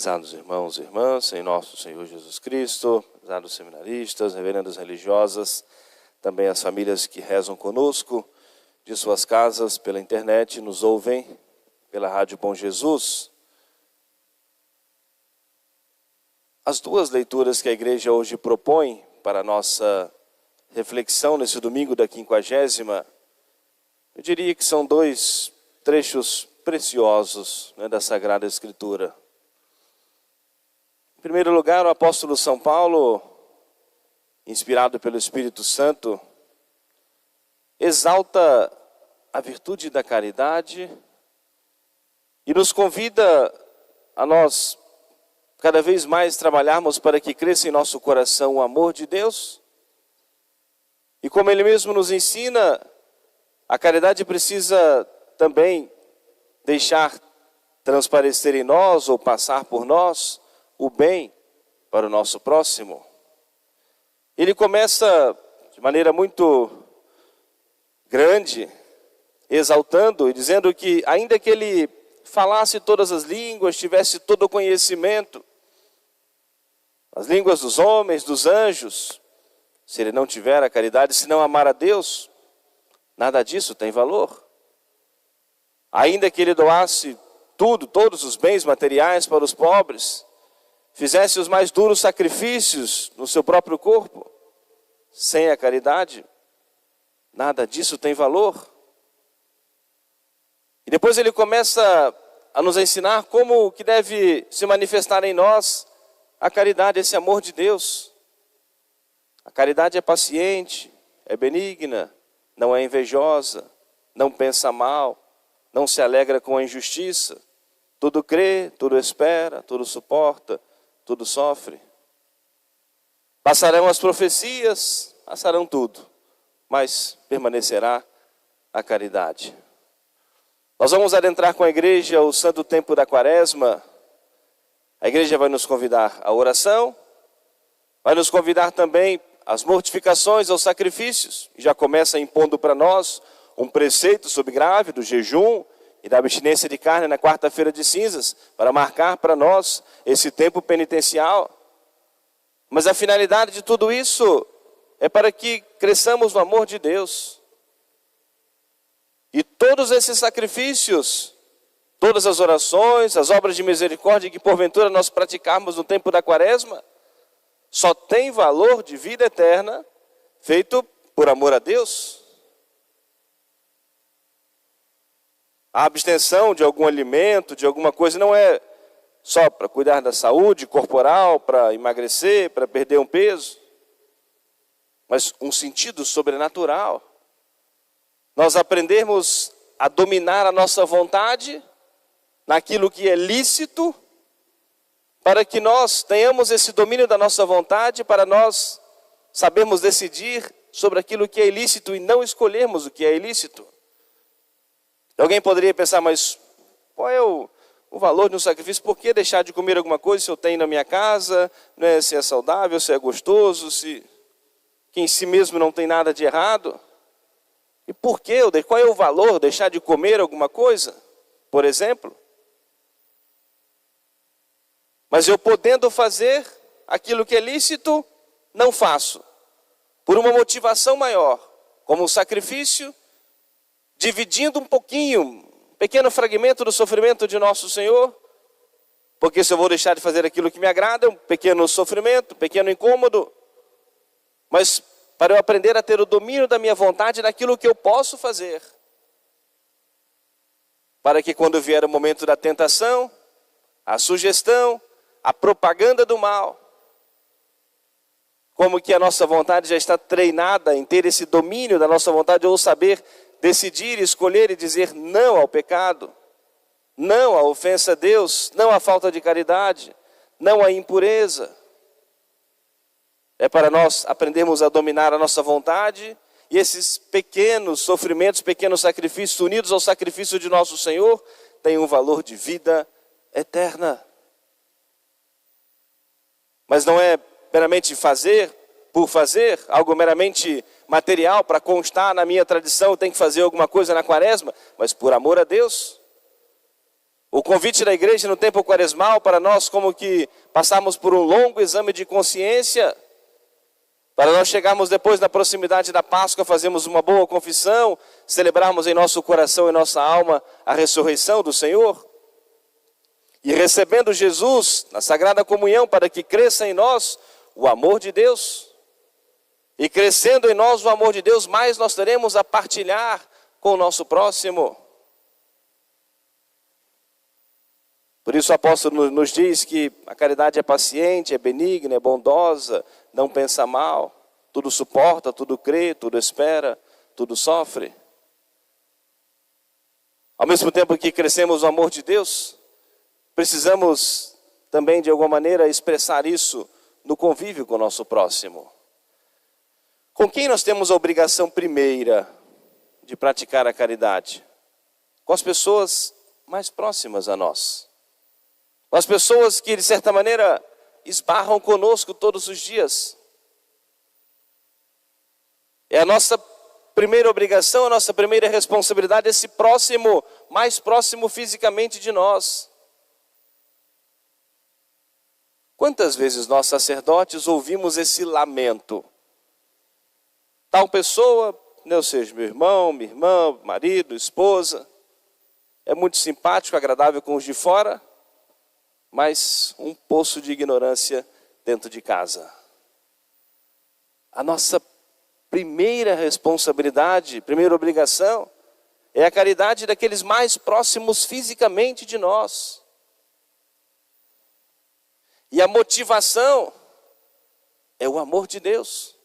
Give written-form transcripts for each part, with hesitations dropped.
Prezados irmãos e irmãs, em nosso Senhor Jesus Cristo, prezados seminaristas, reverendas religiosas, também as famílias que rezam conosco, de suas casas, pela internet, nos ouvem pela Rádio Bom Jesus. As duas leituras que a igreja hoje propõe para a nossa reflexão nesse domingo da 50ª, eu diria que são dois trechos preciosos, da Sagrada Escritura. Em primeiro lugar, o apóstolo São Paulo, inspirado pelo Espírito Santo, exalta a virtude da caridade e nos convida a nós cada vez mais trabalharmos para que cresça em nosso coração o amor de Deus. E como ele mesmo nos ensina, a caridade precisa também deixar transparecer em nós ou passar por nós o bem para o nosso próximo. Ele começa de maneira muito grande, exaltando e dizendo que ainda que ele falasse todas as línguas, tivesse todo o conhecimento, as línguas dos homens, dos anjos, se ele não tiver a caridade, se não amar a Deus, nada disso tem valor. Ainda que ele doasse tudo, todos os bens materiais para os pobres, fizesse os mais duros sacrifícios no seu próprio corpo, sem a caridade, nada disso tem valor. E depois ele começa a nos ensinar como que deve se manifestar em nós a caridade, esse amor de Deus. A caridade é paciente, é benigna, não é invejosa, não pensa mal, não se alegra com a injustiça, tudo crê, tudo espera, tudo suporta, tudo sofre. Passarão as profecias, passarão tudo, mas permanecerá a caridade. Nós vamos adentrar com a igreja o santo tempo da Quaresma. A igreja vai nos convidar à oração, vai nos convidar também às mortificações, aos sacrifícios. Já começa impondo para nós um preceito sobre grave do jejum e da abstinência de carne na quarta-feira de cinzas, para marcar para nós esse tempo penitencial. Mas a finalidade de tudo isso é para que cresçamos no amor de Deus. E todos esses sacrifícios, todas as orações, as obras de misericórdia que porventura nós praticarmos no tempo da Quaresma, só tem valor de vida eterna feito por amor a Deus. A abstenção de algum alimento, de alguma coisa, não é só para cuidar da saúde corporal, para emagrecer, para perder um peso, mas um sentido sobrenatural. Nós aprendermos a dominar a nossa vontade naquilo que é lícito, para que nós tenhamos esse domínio da nossa vontade, para nós sabermos decidir sobre aquilo que é ilícito e não escolhermos o que é ilícito. Alguém poderia pensar, mas qual é o valor de um sacrifício? Por que deixar de comer alguma coisa se eu tenho na minha casa? Se é saudável, se é gostoso, que em si mesmo não tem nada de errado? E por que? Qual é o valor de deixar de comer alguma coisa, por exemplo? Mas eu podendo fazer aquilo que é lícito, não faço. Por uma motivação maior, como um sacrifício, dividindo um pouquinho, um pequeno fragmento do sofrimento de nosso Senhor, porque se eu vou deixar de fazer aquilo que me agrada, é um pequeno sofrimento, um pequeno incômodo, mas para eu aprender a ter o domínio da minha vontade naquilo que eu posso fazer, para que quando vier o momento da tentação, a sugestão, a propaganda do mal, como que a nossa vontade já está treinada em ter esse domínio da nossa vontade, ou saber decidir, escolher e dizer não ao pecado, não à ofensa a Deus, não à falta de caridade, não à impureza. É para nós aprendermos a dominar a nossa vontade e esses pequenos sofrimentos, pequenos sacrifícios unidos ao sacrifício de nosso Senhor têm um valor de vida eterna. Mas não é meramente fazer por fazer, algo meramente material para constar na minha tradição, tem que fazer alguma coisa na Quaresma, mas por amor a Deus. O convite da igreja no tempo quaresmal para nós como que passarmos por um longo exame de consciência, para nós chegarmos depois na proximidade da Páscoa, fazermos uma boa confissão, celebrarmos em nosso coração e nossa alma a ressurreição do Senhor. E recebendo Jesus na Sagrada Comunhão para que cresça em nós o amor de Deus. E crescendo em nós o amor de Deus, mais nós teremos a partilhar com o nosso próximo. Por isso o apóstolo nos diz que a caridade é paciente, é benigna, é bondosa, não pensa mal, tudo suporta, tudo crê, tudo espera, tudo sofre. Ao mesmo tempo que crescemos no amor de Deus, precisamos também de alguma maneira expressar isso no convívio com o nosso próximo. Com quem nós temos a obrigação primeira de praticar a caridade? Com as pessoas mais próximas a nós. Com as pessoas que de certa maneira esbarram conosco todos os dias. É a nossa primeira obrigação, a nossa primeira responsabilidade, esse próximo, mais próximo fisicamente de nós. Quantas vezes nós sacerdotes ouvimos esse lamento? Tal pessoa, ou seja, meu irmão, minha irmã, marido, esposa, é muito simpático, agradável com os de fora, mas um poço de ignorância dentro de casa. A nossa primeira responsabilidade, primeira obrigação, é a caridade daqueles mais próximos fisicamente de nós. E a motivação é o amor de Deus.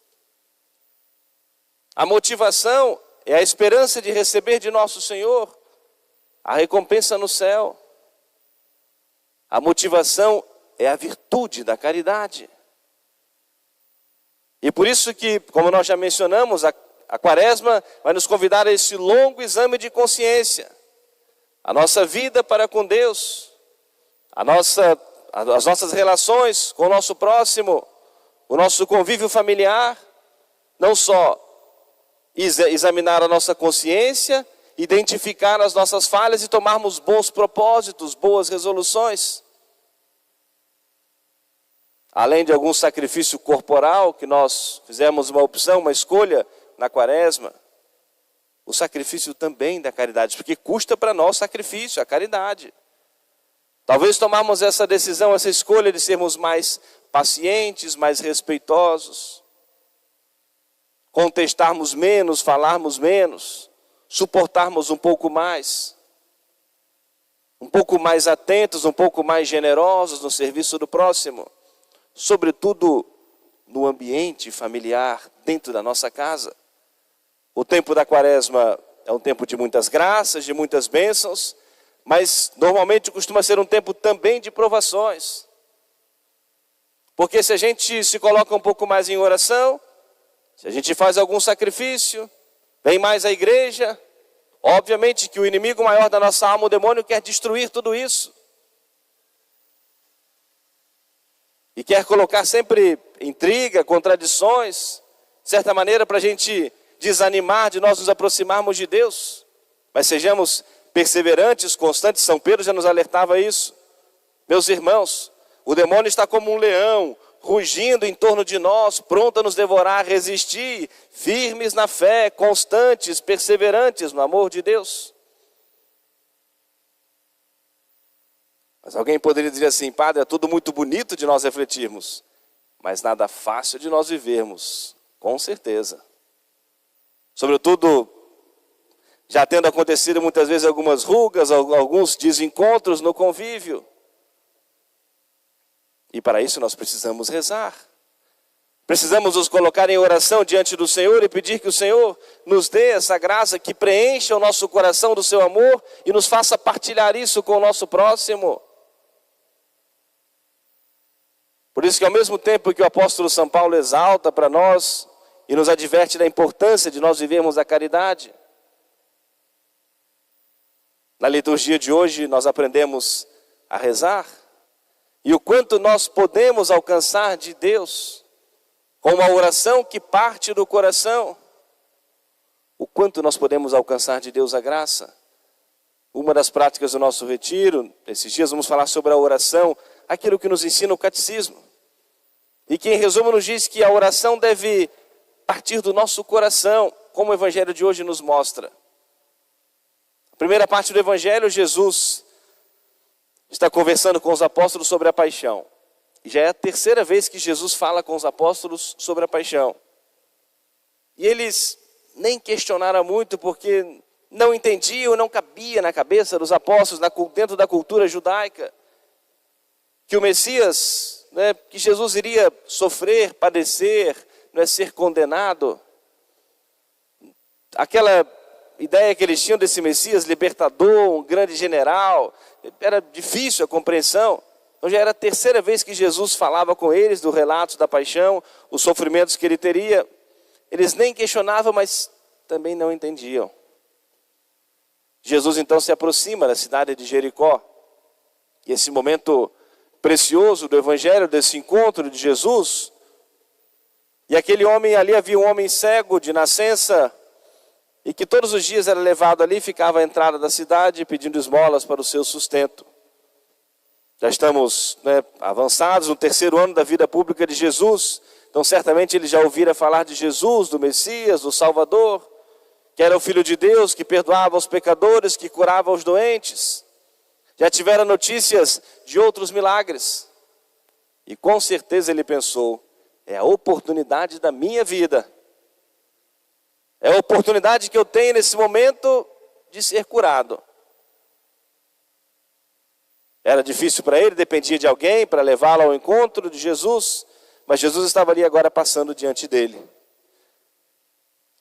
A motivação é a esperança de receber de nosso Senhor a recompensa no céu. A motivação é a virtude da caridade. E por isso que, como nós já mencionamos, a Quaresma vai nos convidar a esse longo exame de consciência. A nossa vida para com Deus, as nossas relações com o nosso próximo, o nosso convívio familiar, não só examinar a nossa consciência, identificar as nossas falhas e tomarmos bons propósitos, boas resoluções. Além de algum sacrifício corporal, que nós fizemos uma opção, uma escolha na Quaresma, o sacrifício também da caridade, porque custa para nós sacrifício, a caridade. Talvez tomarmos essa decisão, essa escolha de sermos mais pacientes, mais respeitosos, contestarmos menos, falarmos menos, suportarmos um pouco mais atentos, um pouco mais generosos no serviço do próximo, sobretudo no ambiente familiar, dentro da nossa casa. O tempo da Quaresma é um tempo de muitas graças, de muitas bênçãos, mas normalmente costuma ser um tempo também de provações. Porque se a gente se coloca um pouco mais em oração, se a gente faz algum sacrifício, vem mais à igreja, obviamente que o inimigo maior da nossa alma, o demônio, quer destruir tudo isso. E quer colocar sempre intriga, contradições, de certa maneira para a gente desanimar de nós nos aproximarmos de Deus. Mas sejamos perseverantes, constantes. São Pedro já nos alertava isso. Meus irmãos, o demônio está como um leão, rugindo em torno de nós, pronto a nos devorar, resistir, firmes na fé, constantes, perseverantes no amor de Deus. Mas alguém poderia dizer assim: padre, é tudo muito bonito de nós refletirmos, mas nada fácil de nós vivermos, com certeza. Sobretudo, já tendo acontecido muitas vezes algumas rugas, alguns desencontros no convívio. E para isso nós precisamos rezar. Precisamos nos colocar em oração diante do Senhor e pedir que o Senhor nos dê essa graça que preencha o nosso coração do seu amor e nos faça partilhar isso com o nosso próximo. Por isso que ao mesmo tempo que o apóstolo São Paulo exalta para nós e nos adverte da importância de nós vivermos a caridade, na liturgia de hoje nós aprendemos a rezar. E o quanto nós podemos alcançar de Deus com uma oração que parte do coração. O quanto nós podemos alcançar de Deus a graça. uma das práticas do nosso retiro. Esses dias vamos falar sobre a oração, aquilo que nos ensina o catecismo. E que em resumo nos diz que a oração deve partir do nosso coração, como o evangelho de hoje nos mostra. A primeira parte do evangelho, Jesus está conversando com os apóstolos sobre a paixão. E já é a terceira vez que Jesus fala com os apóstolos sobre a paixão. E eles nem questionaram muito, porque não entendiam, não cabia na cabeça dos apóstolos, dentro da cultura judaica, que o Messias, que Jesus iria sofrer, padecer, ser condenado. Aquela ideia que eles tinham desse Messias libertador, um grande general, era difícil a compreensão. Então já era a terceira vez que Jesus falava com eles do relato da paixão, os sofrimentos que ele teria. Eles nem questionavam, mas também não entendiam. Jesus então se aproxima da cidade de Jericó. E esse momento precioso do evangelho, desse encontro de Jesus. E aquele homem, ali havia um homem cego de nascença, e que todos os dias era levado ali, ficava à entrada da cidade pedindo esmolas para o seu sustento. Já estamos avançados no terceiro ano da vida pública de Jesus, então certamente ele já ouvira falar de Jesus, do Messias, do Salvador, que era o Filho de Deus, que perdoava os pecadores, que curava os doentes. Já tivera notícias de outros milagres. E com certeza ele pensou, é a oportunidade da minha vida. É a oportunidade que eu tenho nesse momento de ser curado. Era difícil para ele, dependia de alguém para levá-lo ao encontro de Jesus, mas Jesus estava ali agora passando diante dele.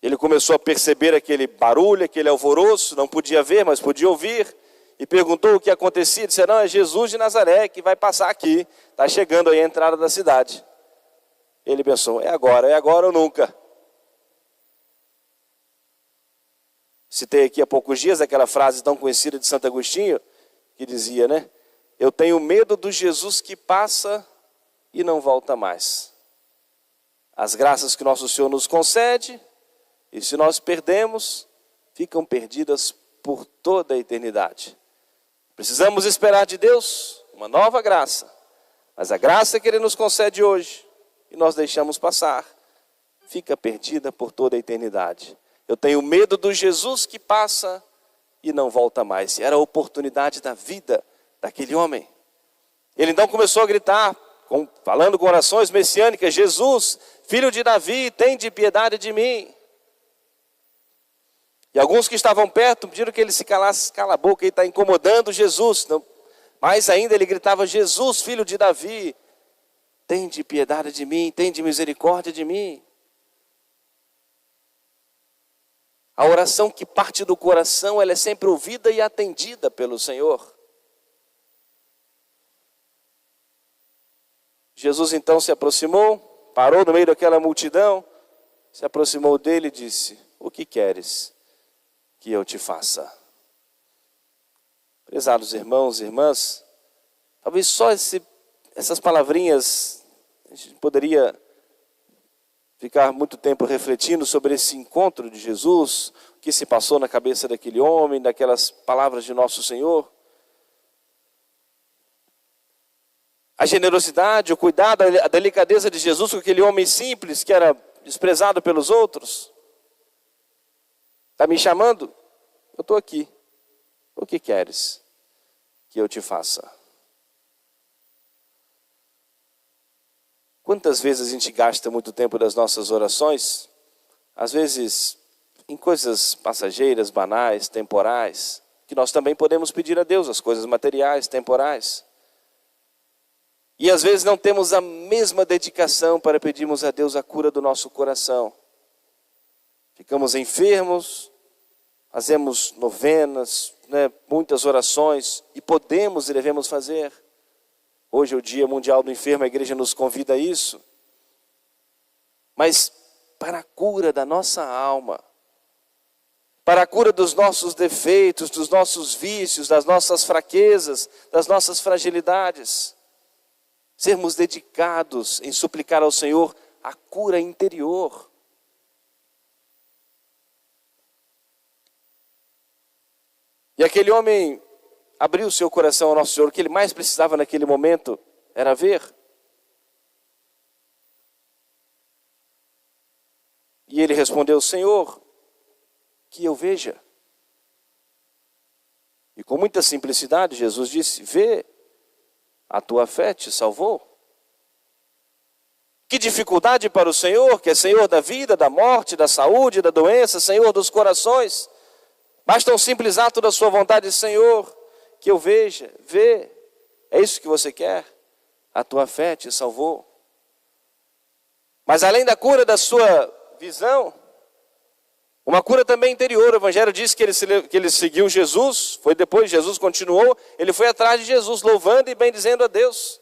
Ele começou a perceber aquele barulho, aquele alvoroço, não podia ver, mas podia ouvir, e perguntou o que acontecia. Disse, não, é Jesus de Nazaré que vai passar aqui, está chegando aí a entrada da cidade. Ele pensou, é agora ou nunca. Citei aqui há poucos dias aquela frase tão conhecida de Santo Agostinho, que dizia, eu tenho medo do Jesus que passa e não volta mais. As graças que nosso Senhor nos concede, e se nós perdemos, ficam perdidas por toda a eternidade. Precisamos esperar de Deus uma nova graça, mas a graça que Ele nos concede hoje, e nós deixamos passar, fica perdida por toda a eternidade. Eu tenho medo do Jesus que passa e não volta mais. Era a oportunidade da vida daquele homem. Ele então começou a gritar, falando com orações messiânicas, Jesus, filho de Davi, tende piedade de mim. E alguns que estavam perto pediram que ele se calasse, cala a boca, ele está incomodando Jesus. Não, mais ainda ele gritava, Jesus, filho de Davi, tende piedade de mim, tende misericórdia de mim. A oração que parte do coração, ela é sempre ouvida e atendida pelo Senhor. Jesus então se aproximou, parou no meio daquela multidão, se aproximou dele e disse, o que queres que eu te faça? Prezados irmãos e irmãs, talvez só essas palavrinhas, a gente poderia ficar muito tempo refletindo sobre esse encontro de Jesus, o que se passou na cabeça daquele homem, daquelas palavras de nosso Senhor. A generosidade, o cuidado, a delicadeza de Jesus com aquele homem simples que era desprezado pelos outros. Está me chamando? Eu estou aqui. O que queres que eu te faça? Quantas vezes a gente gasta muito tempo das nossas orações, às vezes em coisas passageiras, banais, temporais, que nós também podemos pedir a Deus, as coisas materiais, temporais. E às vezes não temos a mesma dedicação para pedirmos a Deus a cura do nosso coração. Ficamos enfermos, fazemos novenas, muitas orações, e podemos e devemos fazer. Hoje é o Dia Mundial do Enfermo, a igreja nos convida a isso. Mas para a cura da nossa alma, para a cura dos nossos defeitos, dos nossos vícios, das nossas fraquezas, das nossas fragilidades, sermos dedicados em suplicar ao Senhor a cura interior. E aquele homem abriu seu coração ao nosso Senhor. O que ele mais precisava naquele momento era ver. E ele respondeu: Senhor, que eu veja. E com muita simplicidade Jesus disse: vê, a tua fé te salvou. Que dificuldade para o Senhor, que é Senhor da vida, da morte, da saúde, da doença, Senhor dos corações. Basta um simples ato da sua vontade: Senhor, que eu veja, vê. É isso que você quer? A tua fé te salvou. Mas além da cura da sua visão, uma cura também interior. O Evangelho diz que ele seguiu Jesus, foi depois, Jesus continuou, ele foi atrás de Jesus, louvando e bendizendo a Deus,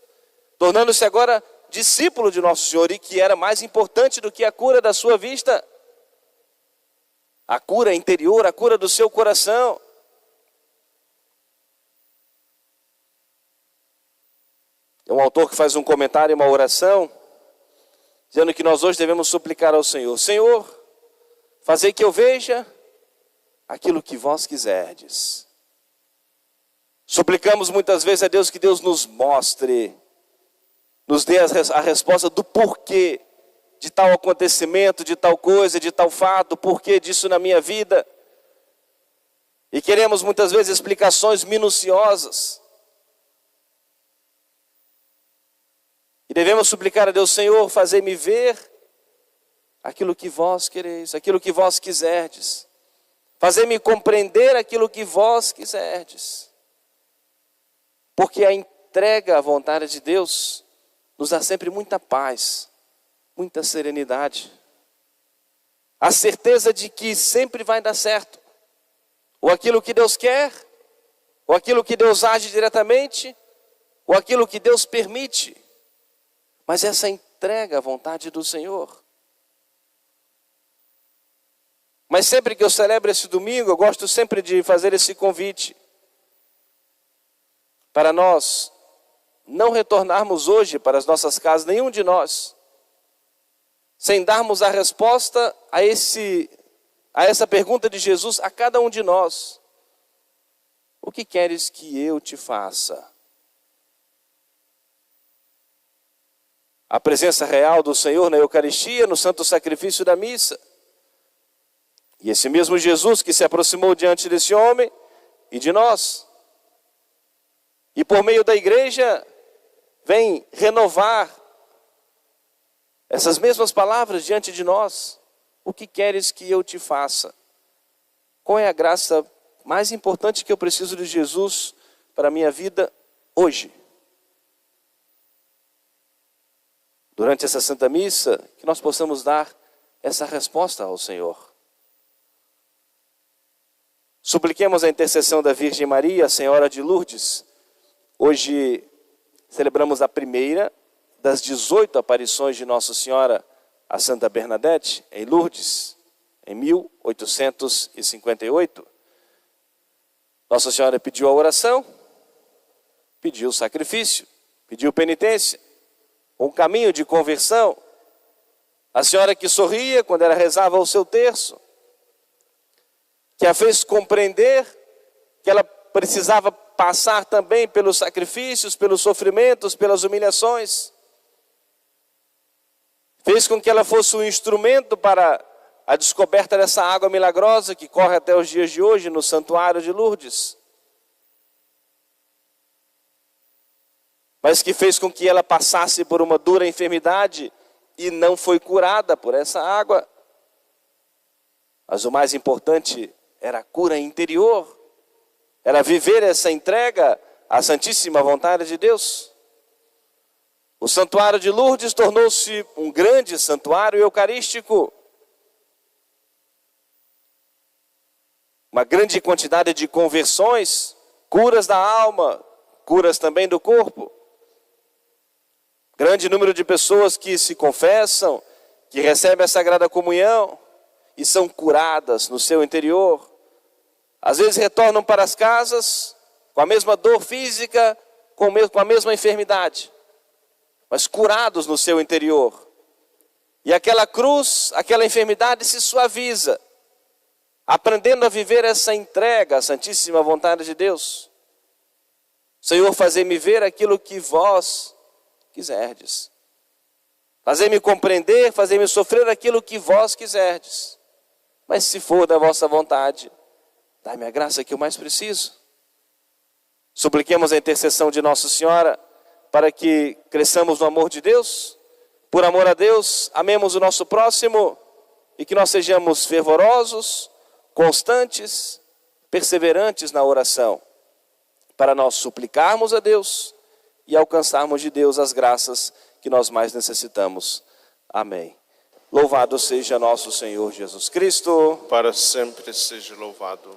tornando-se agora discípulo de nosso Senhor, e que era mais importante do que a cura da sua vista, a cura interior, a cura do seu coração. É um autor que faz um comentário, uma oração, dizendo que nós hoje devemos suplicar ao Senhor: Senhor, fazei que eu veja aquilo que vós quiserdes. Suplicamos muitas vezes a Deus que Deus nos mostre, nos dê a resposta do porquê de tal acontecimento, de tal coisa, de tal fato, porquê disso na minha vida. E queremos muitas vezes explicações minuciosas. E devemos suplicar a Deus: Senhor, fazei-me ver aquilo que vós quereis, aquilo que vós quiserdes. Fazei-me compreender aquilo que vós quiserdes. Porque a entrega à vontade de Deus nos dá sempre muita paz, muita serenidade. A certeza de que sempre vai dar certo. Ou aquilo que Deus quer, ou aquilo que Deus age diretamente, ou aquilo que Deus permite. Mas essa entrega à vontade do Senhor. Mas sempre que eu celebro esse domingo, eu gosto sempre de fazer esse convite para nós não retornarmos hoje para as nossas casas, nenhum de nós, sem darmos a resposta a essa pergunta de Jesus a cada um de nós: o que queres que eu te faça? A presença real do Senhor na Eucaristia, no santo sacrifício da missa. E esse mesmo Jesus que se aproximou diante desse homem e de nós, e por meio da igreja vem renovar essas mesmas palavras diante de nós: o que queres que eu te faça? Qual é a graça mais importante que eu preciso de Jesus para a minha vida hoje? Durante essa Santa Missa, que nós possamos dar essa resposta ao Senhor. Supliquemos a intercessão da Virgem Maria, Senhora de Lourdes. Hoje celebramos a primeira das 18 aparições de Nossa Senhora a Santa Bernadette, em Lourdes, em 1858. Nossa Senhora pediu a oração, pediu o sacrifício, pediu penitência, um caminho de conversão. A Senhora que sorria quando ela rezava o seu terço, que a fez compreender que ela precisava passar também pelos sacrifícios, pelos sofrimentos, pelas humilhações. Fez com que ela fosse um instrumento para a descoberta dessa água milagrosa que corre até os dias de hoje no Santuário de Lourdes. Mas que fez com que ela passasse por uma dura enfermidade e não foi curada por essa água. Mas o mais importante era a cura interior, era viver essa entrega à santíssima vontade de Deus. O Santuário de Lourdes tornou-se um grande santuário eucarístico. Uma grande quantidade de conversões, curas da alma, curas também do corpo. Grande número de pessoas que se confessam, que recebem a Sagrada Comunhão e são curadas no seu interior. Às vezes retornam para as casas com a mesma dor física, com a mesma enfermidade, mas curados no seu interior. E aquela cruz, aquela enfermidade se suaviza. aprendendo a viver essa entrega à santíssima vontade de Deus. Senhor, fazei-me ver aquilo que vós quiserdes. Fazei-me compreender, fazei-me sofrer aquilo que vós quiserdes. Mas se for da vossa vontade, dai-me a graça que eu mais preciso. Supliquemos a intercessão de Nossa Senhora para que cresçamos no amor de Deus. Por amor a Deus, amemos o nosso próximo e que nós sejamos fervorosos, constantes, perseverantes na oração, para nós suplicarmos a Deus e alcançarmos de Deus as graças que nós mais necessitamos. Amém. Louvado seja nosso Senhor Jesus Cristo. Para sempre seja louvado.